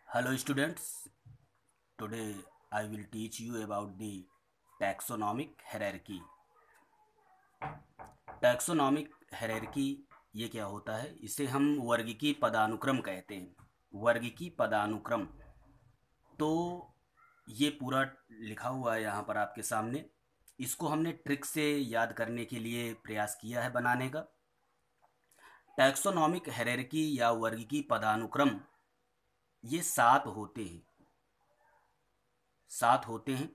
Hello students, today I will teach you about the taxonomic hierarchy. Taxonomic hierarchy ये क्या होता है? इसे हम वर्गीकी पदानुक्रम कहते हैं। वर्गीकी पदानुक्रम, तो ये पूरा लिखा हुआ है यहाँ पर आपके सामने। इसको हमने ट्रिक से याद करने के लिए प्रयास किया है बनाने का। टैक्सोनॉमिक हायरार्की या वर्गीकी पदानुक्रम ये 7 होते हैं। 7 होते हैं।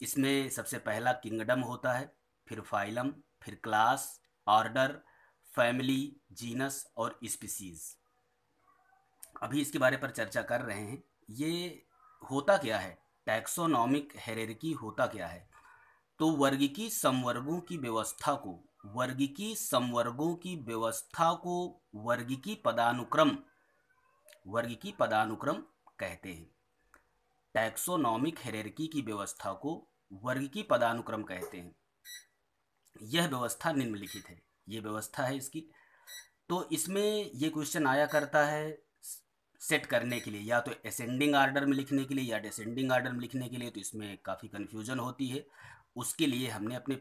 इसमें सबसे पहला किंगडम होता है, फिर फाइलम, फिर क्लास, ऑर्डर, फैमिली, जीनस और स्पीसीज। अभी इसके बारे पर चर्चा कर रहे हैं। ये होता क्या है? टैक्सोनॉमिक हायरार्की होता क्या है? तो वर्गीकी समवर्गों की व्यवस्था को वर्गीकी पदानुक्रम कहते हैं। टैक्सोनॉमिक हायरार्की की व्यवस्था को वर्गीकी पदानुक्रम कहते हैं। यह व्यवस्था निम्नलिखित है। ये व्यवस्था है इसकी। तो इसमें ये क्वेश्चन आया करता है सेट करने के लिए, या तो असेंडिंग आर्डर में लिखने के लिए या डिसेंडिंग आर्डर में लिखने के लिए। तो इसमें काफ़ी कन्फ्यूजन होती है। उसके लिए हमने अपने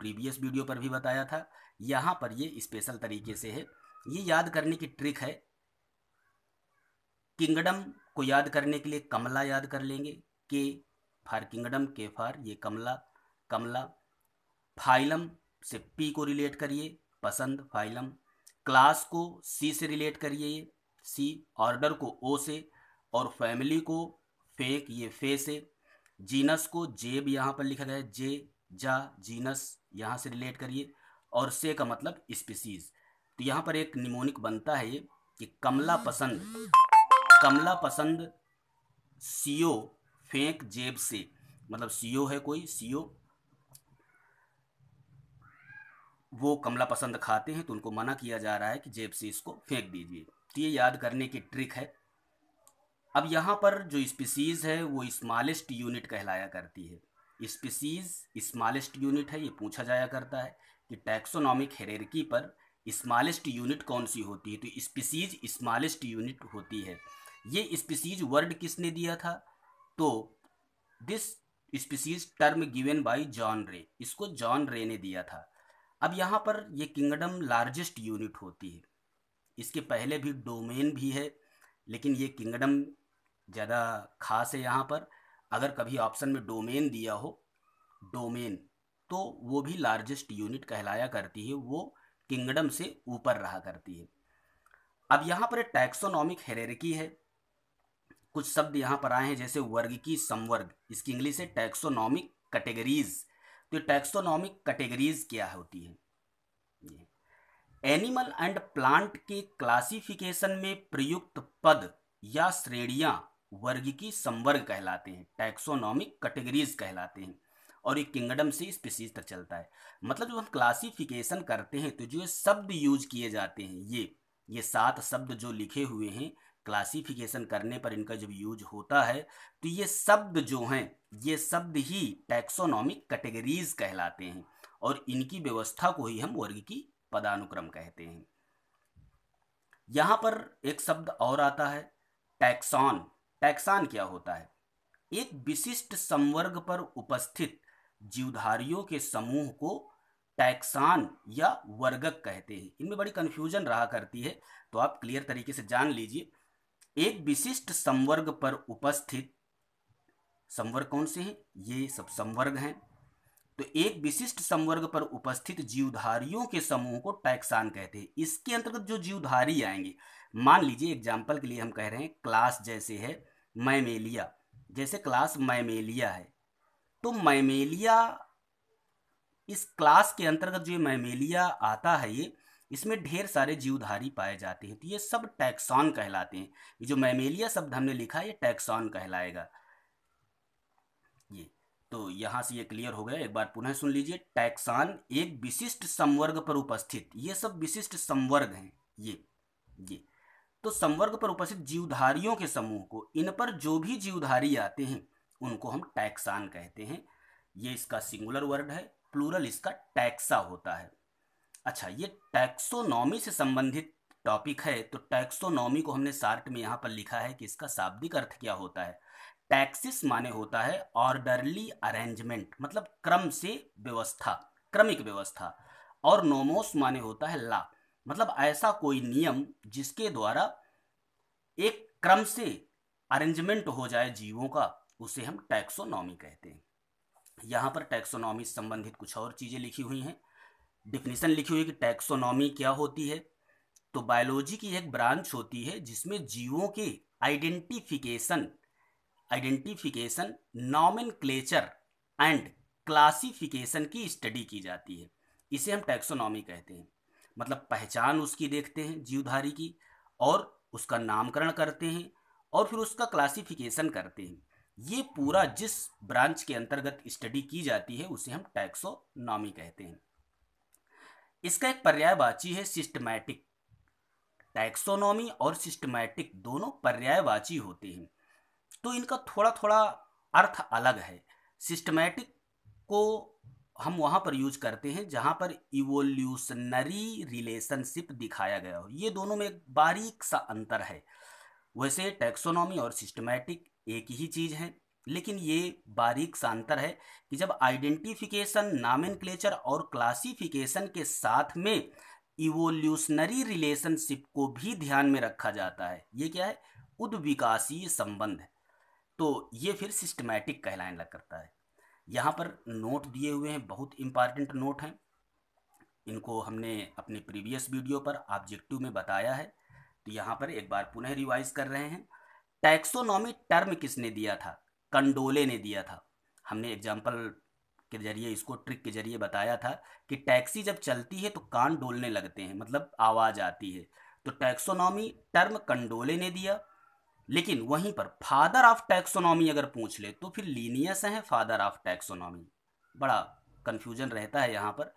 प्रीवियस वीडियो पर भी बताया था। यहाँ पर ये स्पेशल तरीके से है। ये याद करने की ट्रिक है। किंगडम को याद करने के लिए कमला याद कर लेंगे। के फॉर किंगडम, के फॉर ये कमला, कमला। फाइलम से पी को रिलेट करिए, पसंद, फाइलम। क्लास को सी से रिलेट करिए, सी। ऑर्डर को ओ से, और फैमिली को फेक, ये फे से। जीनस को जेब यहाँ पर लिखा गया है, जे, जा, जीनस यहाँ से रिलेट करिए। और से का मतलब स्पीसीज। तो यहाँ पर एक निमोनिक बनता है ये कि कमला पसंद सीओ फेंक जेब से। मतलब सीओ है कोई, सीओ वो कमला पसंद खाते हैं, तो उनको मना किया जा रहा है कि जेब से इसको फेंक दीजिए। तो ये याद करने की ट्रिक है। अब यहाँ पर जो स्पीसीज है वो स्मॉलेस्ट यूनिट कहलाया करती है। स्पीसीज स्मॉलेस्ट यूनिट है। ये पूछा जाया करता है कि टैक्सोनॉमिक हायरार्की पर स्मॉलेस्ट यूनिट कौन सी होती है? तो स्पीसीज स्मॉलेस्ट यूनिट होती है। ये स्पीसीज वर्ड किसने दिया था? तो this species term given by John रे, इसको जॉन रे ने दिया था। अब यहाँ पर ये किंगडम लार्जेस्ट यूनिट होती है। इसके पहले भी डोमेन भी है, लेकिन ये किंगडम ज़्यादा खास है यहाँ पर। अगर कभी ऑप्शन में डोमेन दिया हो, डोमेन, तो वो भी लार्जेस्ट यूनिट कहलाया करती है। वो किंगडम से ऊपर रहा करती है। अब यहाँ पर टैक्सोनॉमिक हायरार्की है। कुछ शब्द यहाँ पर आए हैं, जैसे वर्गीकी समवर्ग, इसकी इंग्लिश है टैक्सोनॉमिक कैटेगरीज। तो टैक्सोनॉमिक कैटेगरीज क्या होती है? एनिमल एंड प्लांट के क्लासिफिकेशन में प्रयुक्त पद या श्रेणियां वर्गीकी संवर्ग कहलाते हैं, टैक्सोनॉमिक कैटेगरीज कहलाते हैं। और ये किंगडम से स्पीसीज तक चलता है। मतलब जब हम क्लासिफिकेशन करते हैं तो जो शब्द यूज किए जाते हैं, ये 7 शब्द जो लिखे हुए हैं, क्लासिफिकेशन करने पर इनका जब यूज होता है तो ये शब्द जो हैं, ये शब्द ही टैक्सोनॉमिक कैटेगरीज कहलाते हैं। और इनकी व्यवस्था को ही हम वर्गीकी पदानुक्रम कहते हैं। यहां पर एक शब्द और आता है, टैक्सॉन। टैक्सॉन क्या होता है? एक विशिष्ट संवर्ग पर उपस्थित जीवधारियों के समूह को टैक्सॉन या वर्गक कहते हैं। इनमें बड़ी कंफ्यूजन रहा करती है, तो आप क्लियर तरीके से जान लीजिए। एक विशिष्ट संवर्ग पर उपस्थित, संवर्ग कौन से हैं? ये सब संवर्ग हैं। तो एक विशिष्ट संवर्ग पर उपस्थित जीवधारियों के समूह को टैक्सॉन कहते हैं। इसके अंतर्गत जो जीवधारी आएंगे, मान लीजिए एग्जाम्पल के लिए हम कह रहे हैं क्लास जैसे है मैमेलिया, जैसे क्लास मैमेलिया है, तो मैमेलिया, इस क्लास के अंतर्गत जो मैमेलिया आता है, ये इसमें ढेर सारे जीवधारी पाए जाते हैं। तो ये सब टैक्सॉन कहलाते हैं। ये जो मैमेलिया शब्द हमने लिखा है, ये टैक्सॉन कहलाएगा। ये तो यहां से ये क्लियर हो गया। एक बार पुनः सुन लीजिए, टैक्सॉन एक विशिष्ट संवर्ग पर उपस्थित, ये सब विशिष्ट संवर्ग हैं। ये तो संवर्ग पर उपस्थित जीवधारियों के समूह को, इन पर जो भी जीवधारी आते हैं उनको हम टैक्सॉन कहते हैं। ये इसका सिंगुलर वर्ड है, प्लूरल इसका टैक्सा होता है। अच्छा, ये टैक्सोनॉमी से संबंधित टॉपिक है, तो टैक्सोनॉमी को हमने शार्ट में यहाँ पर लिखा है कि इसका शाब्दिक अर्थ क्या होता है। टैक्सिस माने होता है ऑर्डरली अरेंजमेंट, मतलब क्रम से व्यवस्था, क्रमिक व्यवस्था। और नोमोस माने होता है लॉ, मतलब ऐसा कोई नियम जिसके द्वारा एक क्रम से अरेंजमेंट हो जाए जीवों का, उसे हम टैक्सोनॉमी कहते हैं। यहाँ पर टैक्सोनॉमी से संबंधित कुछ और चीज़ें लिखी हुई हैं। डिफिनीशन लिखी हुई है कि टैक्सोनॉमी क्या होती है। तो बायोलॉजी की एक ब्रांच होती है जिसमें जीवों के identification identification nomenclature and classification की स्टडी की जाती है। इसे हम टैक्सोनॉमी कहते हैं। मतलब पहचान उसकी देखते हैं जीवधारी की, और उसका नामकरण करते हैं, और फिर उसका क्लासिफिकेशन करते हैं। ये पूरा जिस ब्रांच के अंतर्गत स्टडी की जाती है उसे हम टैक्सोनॉमी कहते हैं। इसका एक पर्यायवाची है सिस्टमैटिक। टैक्सोनॉमी और सिस्टमैटिक दोनों पर्यायवाची होते हैं, तो इनका थोड़ा थोड़ा अर्थ अलग है। सिस्टमैटिक को हम वहाँ पर यूज करते हैं जहाँ पर इवोल्यूशनरी रिलेशनशिप दिखाया गया हो। ये दोनों में एक बारीक सा अंतर है। वैसे टैक्सोनॉमी और सिस्टमैटिक एक ही चीज़ है, लेकिन ये बारीक सा अंतर है कि जब आइडेंटिफिकेशन, नॉमेनक्लेचर और क्लासिफिकेशन के साथ में इवोल्यूशनरी रिलेशनशिप को भी ध्यान में रखा जाता है। ये क्या है? उद्विकासीय संबंध। तो ये फिर सिस्टमैटिक कहलाने लग करता है। यहाँ पर नोट दिए हुए हैं, बहुत इंपॉर्टेंट नोट हैं। इनको हमने अपने प्रीवियस वीडियो पर ऑब्जेक्टिव में बताया है, तो यहाँ पर एक बार पुनः रिवाइज कर रहे हैं। टैक्सोनॉमी टर्म किसने दिया था? कंडोले ने दिया था। हमने एग्जाम्पल के जरिए, इसको ट्रिक के जरिए बताया था कि टैक्सी जब चलती है तो कान डोलने लगते हैं, मतलब आवाज़ आती है। तो टैक्सोनॉमी टर्म कंडोले ने दिया। लेकिन वहीं पर फादर ऑफ टैक्सोनॉमी अगर पूछ ले तो फिर लीनियस है फादर ऑफ टैक्सोनॉमी। बड़ा कंफ्यूजन रहता है यहाँ पर।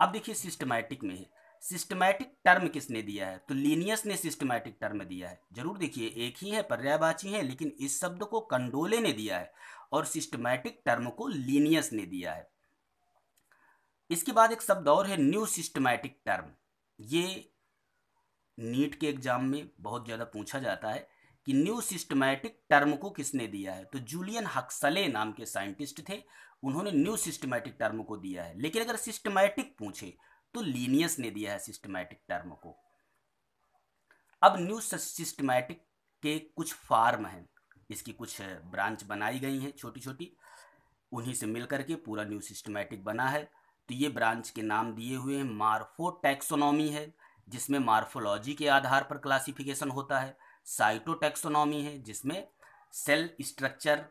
अब देखिए सिस्टमैटिक में है, सिस्टमैटिक टर्म किसने दिया है? तो लीनियस ने सिस्टमैटिक टर्म दिया है। जरूर देखिए एक ही है, पर्यायवाची है, लेकिन इस शब्द को कंडोले ने दिया है और सिस्टमैटिक टर्म को लीनियस ने दिया है। इसके बाद एक शब्द और है न्यू सिस्टमैटिक टर्म। ये नीट के एग्जाम में बहुत ज़्यादा पूछा जाता है कि न्यू सिस्टमैटिक टर्म को किसने दिया है। तो जूलियन हक्सले नाम के साइंटिस्ट थे, उन्होंने न्यू सिस्टमैटिक टर्म को दिया है। लेकिन अगर सिस्टमैटिक पूछे तो लीनियस ने दिया है सिस्टमैटिक टर्म को। अब न्यू सिस्टमैटिक के कुछ फार्म हैं, इसकी कुछ ब्रांच बनाई गई हैं छोटी छोटी, उन्हीं से मिलकर के पूरा न्यू सिस्टमैटिक बना है। तो ये ब्रांच के नाम दिए हुए हैं। मार्फो टैक्सोनॉमी है, जिसमें मार्फोलॉजी के आधार पर क्लासिफिकेशन होता है। साइटो टैक्सोनॉमी है, जिसमें सेल स्ट्रक्चर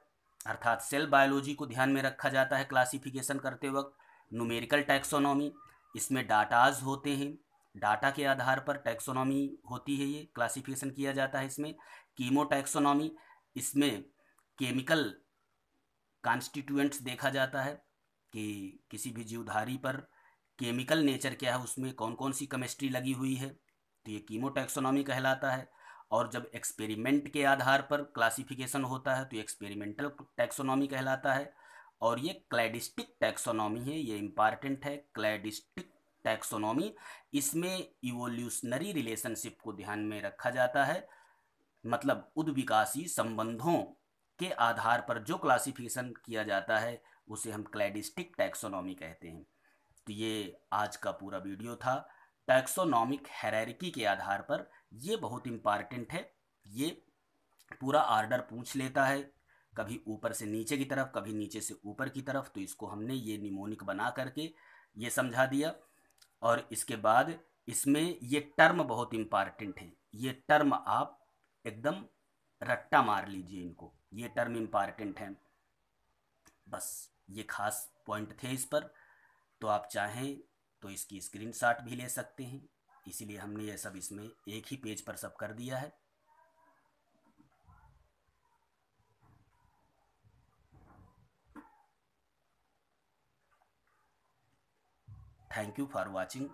अर्थात सेल बायोलॉजी को ध्यान में रखा जाता है क्लासिफिकेशन करते वक्त। न्यूमेरिकल टैक्सोनॉमी, इसमें डाटाज होते हैं, डाटा के आधार पर टैक्सोनॉमी होती है, ये क्लासिफिकेशन किया जाता है इसमें। कीमो टैक्सोनॉमी, इसमें केमिकल कॉन्स्टिट्यूएंट्स देखा जाता है कि किसी भी जीवधारी पर केमिकल नेचर क्या है, उसमें कौन कौन सी केमिस्ट्री लगी हुई है, तो ये कीमोटैक्सोनॉमी कहलाता है। और जब एक्सपेरिमेंट के आधार पर क्लासिफिकेशन होता है तो ये एक्सपेरिमेंटल टैक्सोनॉमी कहलाता है। और ये क्लैडिस्टिक टैक्सोनॉमी है, ये इंपॉर्टेंट है। क्लैडिस्टिक टैक्सोनॉमी, इसमें इवोल्यूशनरी रिलेशनशिप को ध्यान में रखा जाता है, मतलब उद्विकासी संबंधों के आधार पर जो क्लासिफिकेशन किया जाता है उसे हम क्लैडिस्टिक टैक्सोनॉमी कहते हैं। तो ये आज का पूरा वीडियो था टैक्सोनॉमिक हायरार्की के आधार पर। ये बहुत इंपॉर्टेंट है, ये पूरा ऑर्डर पूछ लेता है, कभी ऊपर से नीचे की तरफ, कभी नीचे से ऊपर की तरफ। तो इसको हमने ये निमोनिक बना करके ये समझा दिया। और इसके बाद इसमें ये टर्म बहुत इंपॉर्टेंट है, ये टर्म आप एकदम रट्टा मार लीजिए इनको, ये टर्म इंपॉर्टेंट है। बस ये खास पॉइंट थे इस पर। तो आप चाहें तो इसकी स्क्रीनशॉट भी ले सकते हैं, इसीलिए हमने ये सब इसमें एक ही पेज पर सब कर दिया है। Thank you for watching.